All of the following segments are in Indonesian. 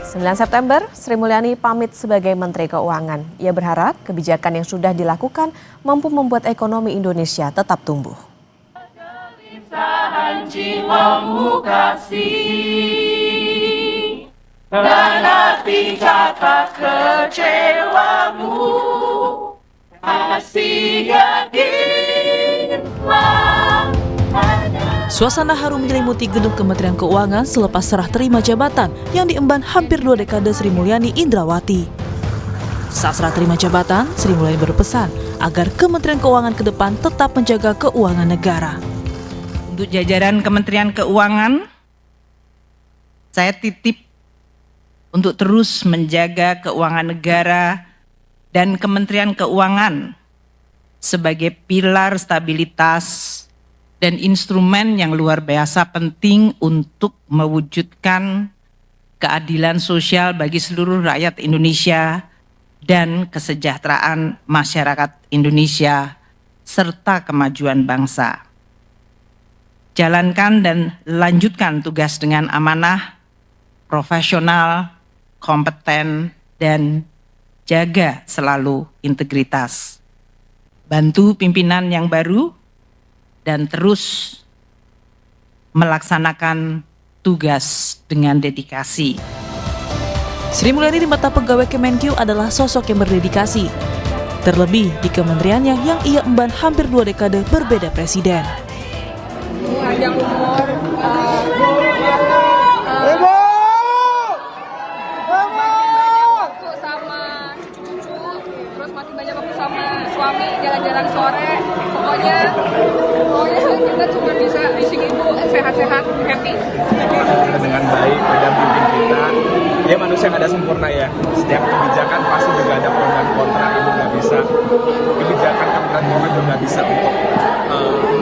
9 September, Sri Mulyani pamit sebagai Menteri Keuangan. Ia berharap kebijakan yang sudah dilakukan mampu membuat ekonomi Indonesia tetap tumbuh. Jiwamu kasih, dan arti kata kecewamu, kasih yakinlah. Suasana haru menyelimuti gedung Kementerian Keuangan selepas serah terima jabatan yang diemban hampir 2 dekade Sri Mulyani Indrawati. Saat serah terima jabatan, Sri Mulyani berpesan agar Kementerian Keuangan ke depan tetap menjaga keuangan negara. Untuk jajaran Kementerian Keuangan, saya titip untuk terus menjaga keuangan negara dan Kementerian Keuangan sebagai pilar stabilitas dan instrumen yang luar biasa penting untuk mewujudkan keadilan sosial bagi seluruh rakyat Indonesia dan kesejahteraan masyarakat Indonesia serta kemajuan bangsa. Jalankan dan lanjutkan tugas dengan amanah, profesional, kompeten, dan jaga selalu integritas. Bantu pimpinan yang baru dan terus melaksanakan tugas dengan dedikasi. Sri Mulyani di mata pegawai Kemenkeu adalah sosok yang berdedikasi. Terlebih di kementeriannya yang ia emban hampir 2 dekade berbeda presiden. Panjang umur, waktu sama cucu-cucu, terus makin banyak waktu sama suami, jalan-jalan sore, pokoknya kita cuma bisa wishing ibu sehat-sehat, happy. Dengan baik, mendampingi kita. Dia manusia nggak ada sempurna ya. Setiap kebijakan pasti juga ada pro dan kontra. Ibu nggak bisa. Kebijakan Kementerian Keuangan juga nggak bisa untuk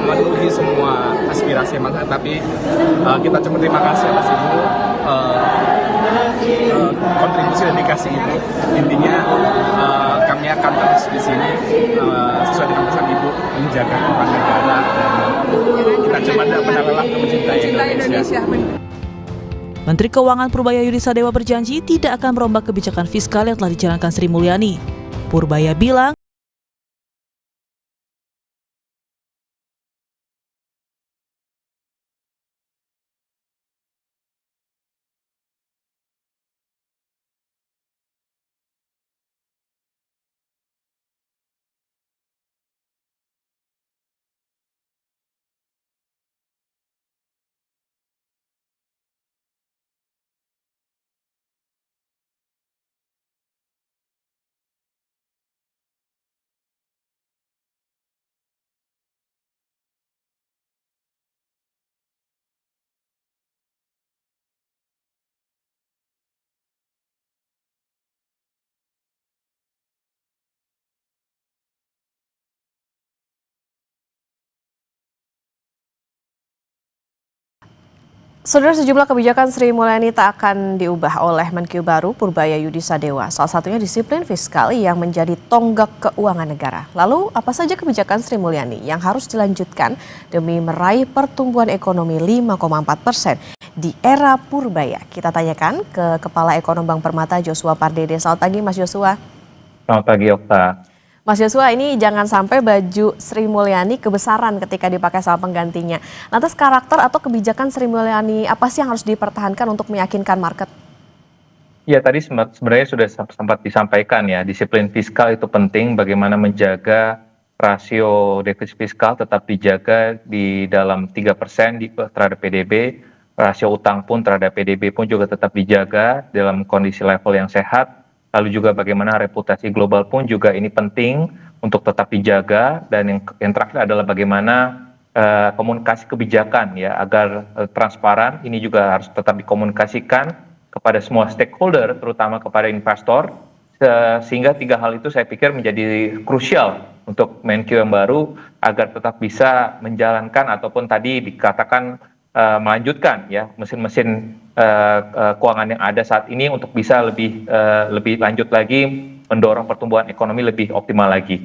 memenuhi semua aspirasi masyarakat. Tapi kita cuma terima kasih atas ibu kontribusi dan dedikasi ibu. Intinya kami akan terus di sini sesuai dengan pesan ibu menjaga keuangan negara dan kita coba benar-benar mencintai Indonesia. Menteri Keuangan Purbaya Yudisadewa berjanji tidak akan merombak kebijakan fiskal yang telah dijalankan Sri Mulyani. Purbaya bilang, Saudara, sejumlah kebijakan Sri Mulyani tak akan diubah oleh Menkeu baru Purbaya Yudisadewa. Salah satunya disiplin fiskal yang menjadi tonggak keuangan negara. Lalu apa saja kebijakan Sri Mulyani yang harus dilanjutkan demi meraih pertumbuhan ekonomi 5,4% di era Purbaya? Kita tanyakan ke Kepala Ekonom Bank Permata Joshua Pardede. Selamat pagi Mas Joshua. Selamat pagi Okta. Mas Joshua, ini jangan sampai baju Sri Mulyani kebesaran ketika dipakai sama penggantinya. Lantas karakter atau kebijakan Sri Mulyani apa sih yang harus dipertahankan untuk meyakinkan market? Ya, tadi sebenarnya sudah sempat disampaikan ya, disiplin fiskal itu penting, bagaimana menjaga rasio defisit fiskal tetap dijaga di dalam 3% terhadap PDB, rasio utang pun terhadap PDB pun juga tetap dijaga dalam kondisi level yang sehat. Lalu juga bagaimana reputasi global pun juga ini penting untuk tetap dijaga, dan yang terakhir adalah bagaimana komunikasi kebijakan ya agar transparan. Ini juga harus tetap dikomunikasikan kepada semua stakeholder, terutama kepada investor, sehingga 3 hal itu saya pikir menjadi krusial untuk Menkeu yang baru agar tetap bisa menjalankan ataupun tadi dikatakan melanjutkan ya mesin-mesin keuangan yang ada saat ini untuk bisa lebih lanjut lagi mendorong pertumbuhan ekonomi lebih optimal lagi.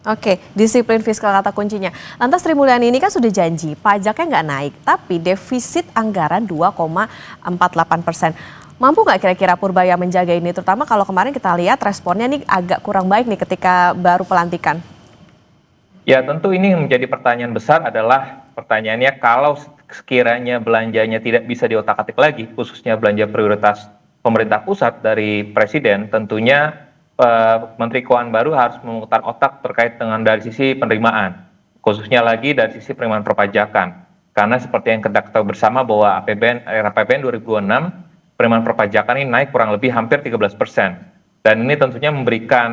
Oke, disiplin fiskal kata kuncinya. Lantas Sri Mulyani ini kan sudah janji pajaknya nggak naik, tapi defisit anggaran 2,48%. Mampu nggak kira-kira Purbaya menjaga ini? Terutama kalau kemarin kita lihat responnya nih agak kurang baik nih ketika baru pelantikan. Ya, tentu ini yang menjadi pertanyaan besar adalah pertanyaannya kalau sekiranya belanjanya tidak bisa diotak-atik lagi, khususnya belanja prioritas pemerintah pusat dari presiden, tentunya Menteri Keuangan baru harus memutar otak terkait dengan dari sisi penerimaan, khususnya lagi dari sisi penerimaan perpajakan. Karena seperti yang kita ketahui bersama bahwa RAPBN 2026 penerimaan perpajakan ini naik kurang lebih hampir 13%. Dan ini tentunya memberikan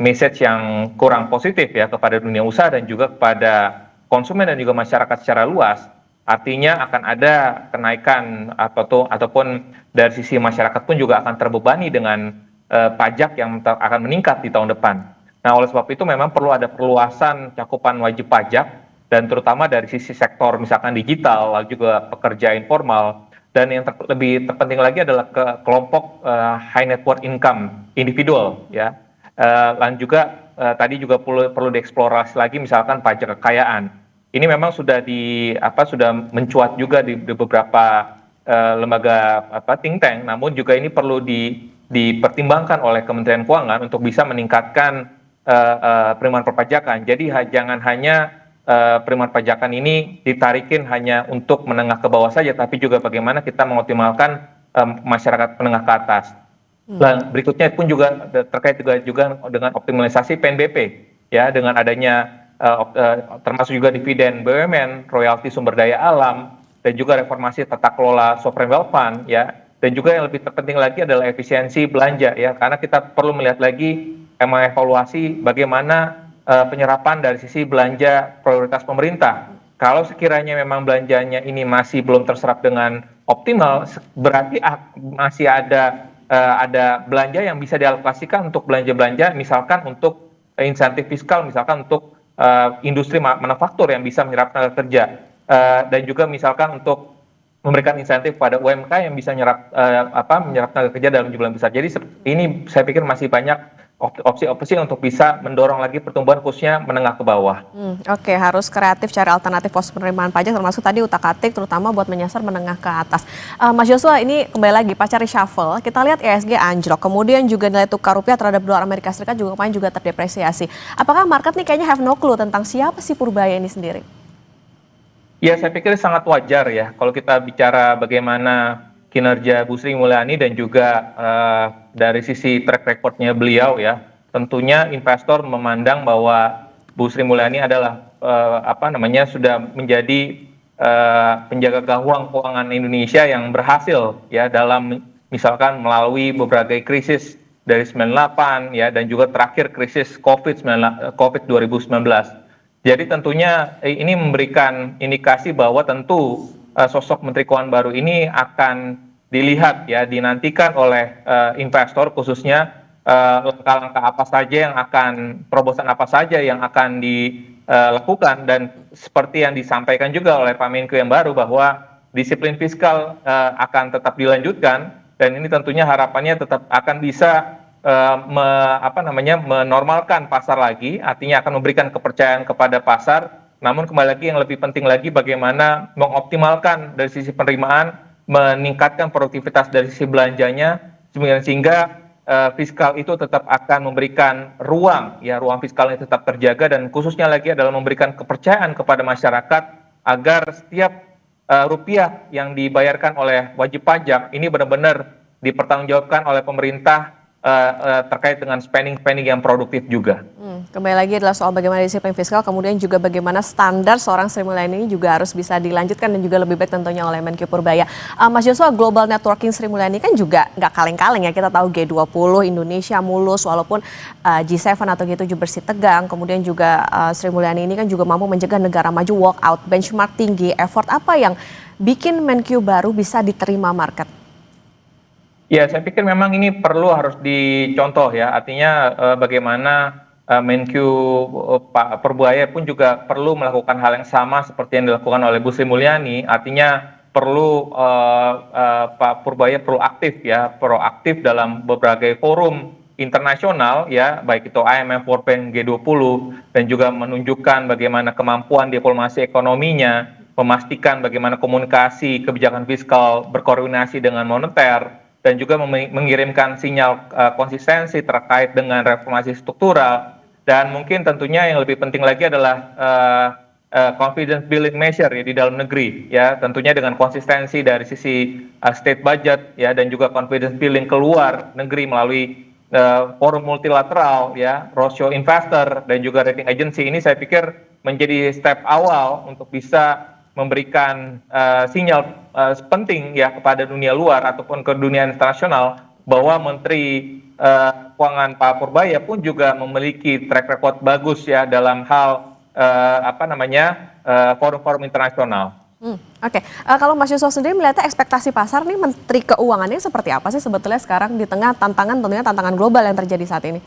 message yang kurang positif ya kepada dunia usaha dan juga kepada konsumen dan juga masyarakat secara luas. Artinya akan ada kenaikan ataupun dari sisi masyarakat pun juga akan terbebani dengan pajak yang akan meningkat di tahun depan. Nah, oleh sebab itu memang perlu ada perluasan cakupan wajib pajak dan terutama dari sisi sektor misalkan digital, lalu juga pekerja informal, dan yang lebih terpenting lagi adalah ke kelompok high net worth income individual ya. Dan juga tadi juga perlu dieksplorasi lagi misalkan pajak kekayaan. Ini memang sudah sudah mencuat juga di beberapa lembaga think tank, namun juga ini perlu dipertimbangkan oleh Kementerian Keuangan untuk bisa meningkatkan penerimaan perpajakan. Jadi jangan hanya penerimaan pajakan ini ditarikin hanya untuk menengah ke bawah saja, tapi juga bagaimana kita mengoptimalkan masyarakat menengah ke atas. Dan berikutnya pun juga terkait juga dengan optimalisasi PNBP, ya, dengan adanya termasuk juga dividen BUMN, royalti sumber daya alam, dan juga reformasi tata kelola sovereign wealth fund, ya, dan juga yang lebih terpenting lagi adalah efisiensi belanja, ya, karena kita perlu melihat lagi mengevaluasi bagaimana penyerapan dari sisi belanja prioritas pemerintah. Kalau sekiranya memang belanjanya ini masih belum terserap dengan optimal, berarti masih ada belanja yang bisa dialokasikan untuk belanja-belanja, misalkan untuk insentif fiskal, misalkan untuk industri manufaktur yang bisa menyerap tenaga kerja, dan juga misalkan untuk memberikan insentif pada UMKM yang bisa menyerap tenaga kerja dalam jumlah besar. Jadi ini saya pikir masih banyak opsi-opsi untuk bisa mendorong lagi pertumbuhan khususnya menengah ke bawah. Oke, harus kreatif cari alternatif pos penerimaan pajak termasuk tadi utak-atik terutama buat menyasar menengah ke atas. Mas Joshua, ini kembali lagi pasca reshuffle, kita lihat IHSG anjlok, kemudian juga nilai tukar rupiah terhadap dolar Amerika Serikat juga kemarin juga terdepresiasi. Apakah market nih kayaknya have no clue tentang siapa sih Purbaya ini sendiri? Ya, saya pikir sangat wajar ya kalau kita bicara bagaimana kinerja Bu Sri Mulyani dan juga dari sisi track recordnya beliau ya, tentunya investor memandang bahwa Bu Sri Mulyani adalah sudah menjadi penjaga gawang keuangan Indonesia yang berhasil ya dalam misalkan melalui beberapa krisis dari 98 ya dan juga terakhir krisis COVID 2019. Jadi tentunya ini memberikan indikasi bahwa tentu sosok Menteri Keuangan baru ini akan dilihat ya, dinantikan oleh investor khususnya langkah-langkah apa saja yang terobosan apa saja yang akan dilakukan, dan seperti yang disampaikan juga oleh Pak Menko yang baru bahwa disiplin fiskal akan tetap dilanjutkan, dan ini tentunya harapannya tetap akan bisa menormalkan pasar lagi, artinya akan memberikan kepercayaan kepada pasar. Namun kembali lagi yang lebih penting lagi bagaimana mengoptimalkan dari sisi penerimaan, meningkatkan produktivitas dari sisi belanjanya, sehingga fiskal itu tetap akan memberikan ruang fiskalnya tetap terjaga, dan khususnya lagi adalah memberikan kepercayaan kepada masyarakat agar setiap rupiah yang dibayarkan oleh wajib pajak ini benar-benar dipertanggungjawabkan oleh pemerintah terkait dengan spending yang produktif juga. Kembali lagi adalah soal bagaimana disiplin fiskal, kemudian juga bagaimana standar seorang Sri Mulyani ini juga harus bisa dilanjutkan dan juga lebih baik tentunya oleh Menkyu Purbaya. Mas Joshua, global networking Sri Mulyani kan juga nggak kaleng-kaleng ya, kita tahu G20 Indonesia mulus walaupun G7 atau G7 bersih tegang, kemudian juga Sri Mulyani ini kan juga mampu mencegah negara maju walk out, benchmark tinggi, effort apa yang bikin Menkyu baru bisa diterima market? Ya, saya pikir memang ini harus dicontoh ya, artinya bagaimana Menkyu Pak Purbaya pun juga perlu melakukan hal yang sama seperti yang dilakukan oleh Bu Sri Mulyani, artinya perlu Pak Purbaya proaktif dalam berbagai forum internasional ya, baik itu IMF, World Bank, G20, dan juga menunjukkan bagaimana kemampuan diplomasi ekonominya, memastikan bagaimana komunikasi kebijakan fiskal berkoordinasi dengan moneter, dan juga mengirimkan sinyal konsistensi terkait dengan reformasi struktural, dan mungkin tentunya yang lebih penting lagi adalah confidence building measure ya di dalam negeri ya, tentunya dengan konsistensi dari sisi state budget ya, dan juga confidence building keluar negeri melalui forum multilateral ya, roadshow investor dan juga rating agency. Ini saya pikir menjadi step awal untuk bisa memberikan sinyal penting ya kepada dunia luar ataupun ke dunia internasional bahwa Menteri Keuangan Pak Purbaya pun juga memiliki track record bagus ya dalam hal forum-forum internasional. Oke. Kalau Mas Yusuf sendiri melihatnya ekspektasi pasar nih Menteri Keuangannya seperti apa sih sebetulnya sekarang di tengah tentunya tantangan global yang terjadi saat ini?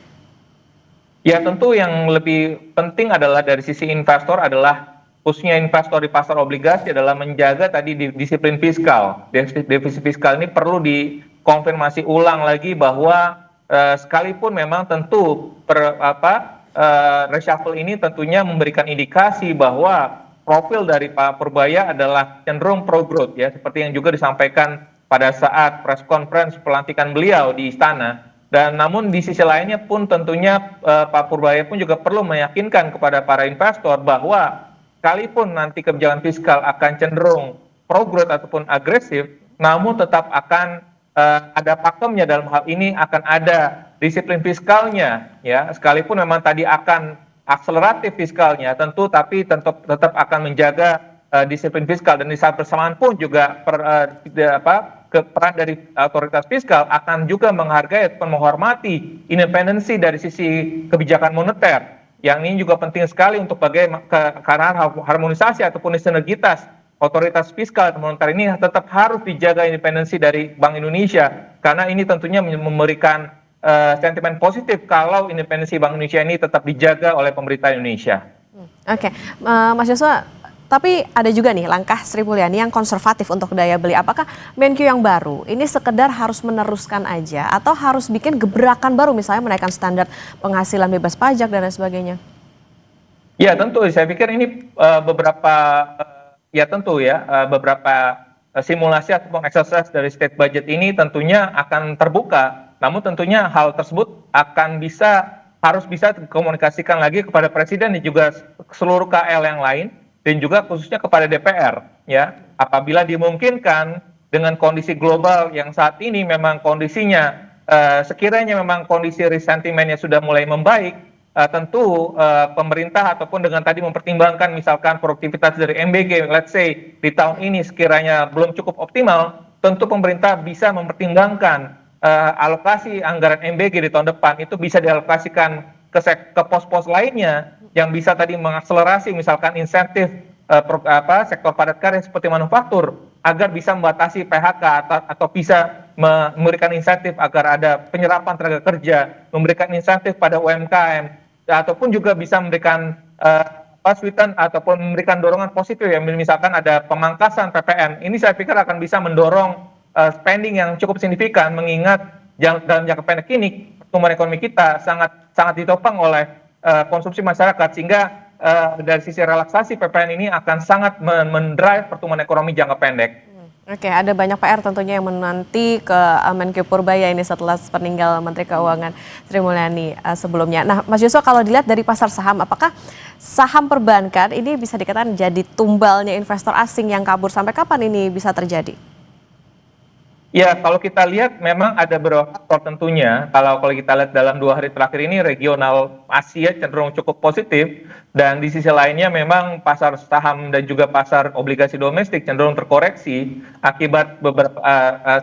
Ya tentu yang lebih penting adalah dari sisi investor adalah khususnya investor di pasar obligasi adalah menjaga tadi disiplin fiskal. Defisit fiskal ini perlu dikonfirmasi ulang lagi bahwa sekalipun memang tentu reshuffle ini tentunya memberikan indikasi bahwa profil dari Pak Purbaya adalah cenderung pro growth ya, seperti yang juga disampaikan pada saat press conference pelantikan beliau di istana. Dan namun di sisi lainnya pun tentunya Pak Purbaya pun juga perlu meyakinkan kepada para investor bahwa sekalipun nanti kebijakan fiskal akan cenderung pro growth ataupun agresif, namun tetap akan ada pakemnya dalam hal ini, akan ada disiplin fiskalnya ya, sekalipun memang tadi akan akseleratif fiskalnya tentu, tapi tetap akan menjaga disiplin fiskal, dan di saat bersamaan pun juga peran dari otoritas fiskal akan juga menghargai atau menghormati independensi dari sisi kebijakan moneter. Yang ini juga penting sekali untuk karena harmonisasi ataupun sinergitas otoritas fiskal dan moneter ini tetap harus dijaga independensi dari Bank Indonesia, karena ini tentunya memberikan sentimen positif kalau independensi Bank Indonesia ini tetap dijaga oleh pemerintah Indonesia. Oke, Mas Yusuf, tapi ada juga nih langkah Sri Mulyani yang konservatif untuk daya beli. Apakah Menkyu yang baru ini sekedar harus meneruskan aja atau harus bikin gebrakan baru, misalnya menaikkan standar penghasilan bebas pajak dan lain sebagainya? Ya tentu, saya pikir ini beberapa simulasi ataupun exercise dari state budget ini tentunya akan terbuka. Namun tentunya hal tersebut harus bisa dikomunikasikan lagi kepada Presiden dan juga seluruh KL yang lain, dan juga khususnya kepada DPR ya, apabila dimungkinkan dengan kondisi global yang saat ini memang kondisinya sekiranya memang kondisi resentimennya sudah mulai membaik, tentu pemerintah ataupun dengan tadi mempertimbangkan misalkan produktivitas dari MBG let's say di tahun ini sekiranya belum cukup optimal, tentu pemerintah bisa mempertimbangkan alokasi anggaran MBG di tahun depan itu bisa dialokasikan ke pos-pos lainnya yang bisa tadi mengakselerasi misalkan insentif sektor padat karya seperti manufaktur agar bisa membatasi PHK atau bisa memberikan insentif agar ada penyerapan tenaga kerja, memberikan insentif pada UMKM, ataupun juga bisa memberikan sweeten ataupun memberikan dorongan positif ya, misalkan ada pemangkasan PPN. Ini saya pikir akan bisa mendorong spending yang cukup signifikan, mengingat dalam jangka pendek ini pertumbuhan ekonomi kita sangat ditopang oleh konsumsi masyarakat, sehingga dari sisi relaksasi PPN ini akan sangat mendrive pertumbuhan ekonomi jangka pendek. Oke, ada banyak PR tentunya yang menanti ke Menkyu Purbaya ini setelah peninggal Menteri Keuangan Sri Mulyani sebelumnya. Nah, Mas Yusuf, kalau dilihat dari pasar saham, apakah saham perbankan ini bisa dikatakan jadi tumbalnya investor asing yang kabur? Sampai kapan ini bisa terjadi? Ya, kalau kita lihat memang ada beberapa faktor tentunya. Kalau kita lihat dalam 2 hari terakhir ini regional Asia cenderung cukup positif, dan di sisi lainnya memang pasar saham dan juga pasar obligasi domestik cenderung terkoreksi akibat beberapa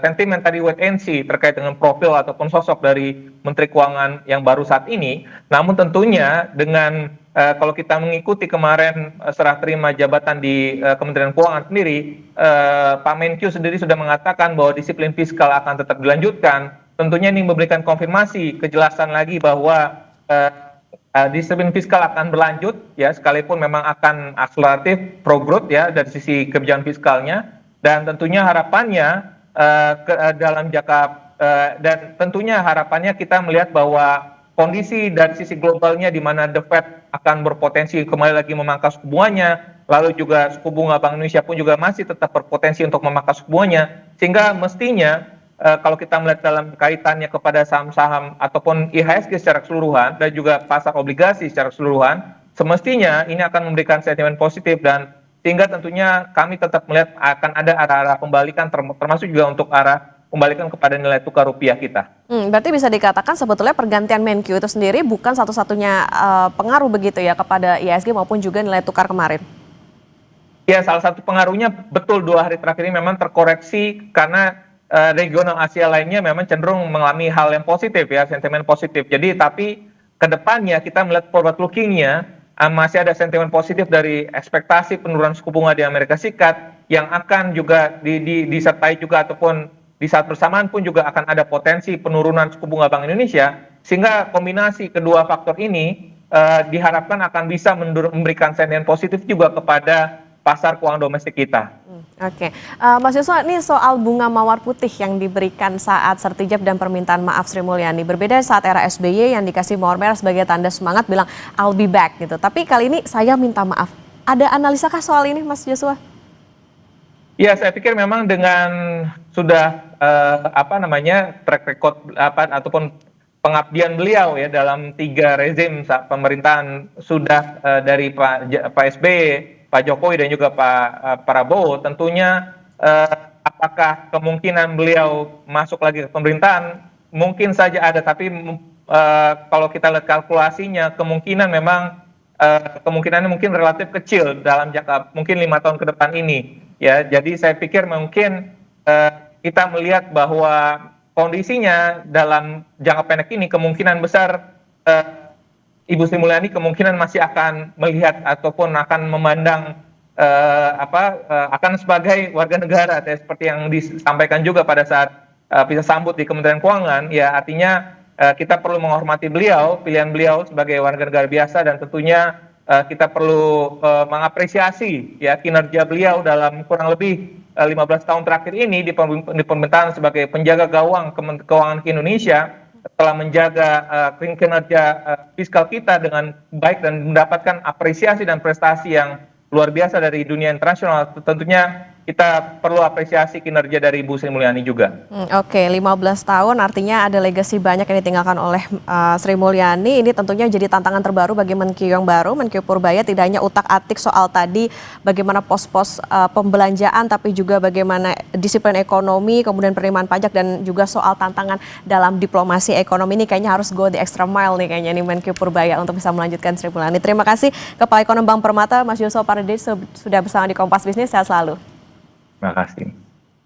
sentimen tadi wait and see terkait dengan profil ataupun sosok dari Menteri Keuangan yang baru saat ini. Namun tentunya dengan kalau kita mengikuti kemarin serah terima jabatan di Kementerian Keuangan sendiri, Pak Menkyu sendiri sudah mengatakan bahwa disiplin fiskal akan tetap dilanjutkan. Tentunya ini memberikan konfirmasi, kejelasan lagi bahwa disiplin fiskal akan berlanjut ya, sekalipun memang akan akseleratif pro growth ya dari sisi kebijakan fiskalnya, dan tentunya harapannya dalam jangka dan tentunya harapannya kita melihat bahwa kondisi dari sisi globalnya di mana The Fed akan berpotensi kembali lagi memangkas suku bunganya, lalu juga suku bunga Bank Indonesia pun juga masih tetap berpotensi untuk memangkas suku bunganya, sehingga mestinya kalau kita melihat dalam kaitannya kepada saham-saham ataupun IHSG secara keseluruhan dan juga pasar obligasi secara keseluruhan, semestinya ini akan memberikan sentimen positif dan sehingga tentunya kami tetap melihat akan ada arah-arah pembalikan termasuk juga untuk arah pembalikan kepada nilai tukar rupiah kita. Berarti bisa dikatakan sebetulnya pergantian Menkyu itu sendiri bukan satu-satunya pengaruh begitu ya kepada IHSG maupun juga nilai tukar kemarin? Ya, salah satu pengaruhnya betul 2 hari terakhir ini memang terkoreksi karena regional Asia lainnya memang cenderung mengalami hal yang positif ya, sentimen positif. Jadi tapi ke depannya kita melihat forward looking-nya masih ada sentimen positif dari ekspektasi penurunan suku bunga di Amerika Serikat yang akan juga disertai juga ataupun di saat bersamaan pun juga akan ada potensi penurunan suku bunga Bank Indonesia, sehingga kombinasi kedua faktor ini diharapkan akan bisa memberikan sentimen positif juga kepada pasar keuangan domestik kita. Oke, Mas Yusuf, ini soal bunga mawar putih yang diberikan saat sertijab dan permintaan maaf Sri Mulyani. Berbeda saat era SBY yang dikasih mawar merah sebagai tanda semangat bilang I'll be back gitu. Tapi kali ini saya minta maaf. Ada analisakah soal ini, Mas Yusuf? Ya, saya pikir memang dengan sudah track record ataupun pengabdian beliau ya dalam 3 rezim pemerintahan sudah dari Pak SBY, Pak Jokowi dan juga Pak Prabowo, tentunya apakah kemungkinan beliau masuk lagi ke pemerintahan mungkin saja ada, tapi kalau kita lihat kalkulasinya kemungkinan memang kemungkinannya mungkin relatif kecil dalam jangka mungkin 5 tahun ke depan ini ya. Jadi saya pikir mungkin kita melihat bahwa kondisinya dalam jangka pendek ini kemungkinan besar Ibu Sri Mulyani kemungkinan masih akan melihat ataupun akan memandang akan sebagai warga negara seperti yang disampaikan juga pada saat bisa sambut di Kementerian Keuangan ya, artinya kita perlu menghormati beliau, pilihan beliau sebagai warga negara biasa, dan tentunya kita perlu mengapresiasi ya kinerja beliau dalam kurang lebih 15 tahun terakhir ini di pemerintahan sebagai penjaga gawang keuangan Indonesia, telah menjaga kinerja fiskal kita dengan baik dan mendapatkan apresiasi dan prestasi yang luar biasa dari dunia internasional. Tentunya kita perlu apresiasi kinerja dari Ibu Sri Mulyani juga. Oke, 15 tahun artinya ada legasi banyak yang ditinggalkan oleh Sri Mulyani. Ini tentunya jadi tantangan terbaru bagi Menkyu yang baru, Menkyu Purbaya, tidak hanya utak-atik soal tadi bagaimana pos-pos pembelanjaan, tapi juga bagaimana disiplin ekonomi, kemudian penerimaan pajak, dan juga soal tantangan dalam diplomasi ekonomi. Ini kayaknya harus go the extra mile nih kayaknya nih Menkyu Purbaya untuk bisa melanjutkan Sri Mulyani. Terima kasih Kepala Ekonom Bank Permata, Mas Yusuf Pardede, sudah bersama di Kompas Bisnis. Sehat selalu. Terima kasih.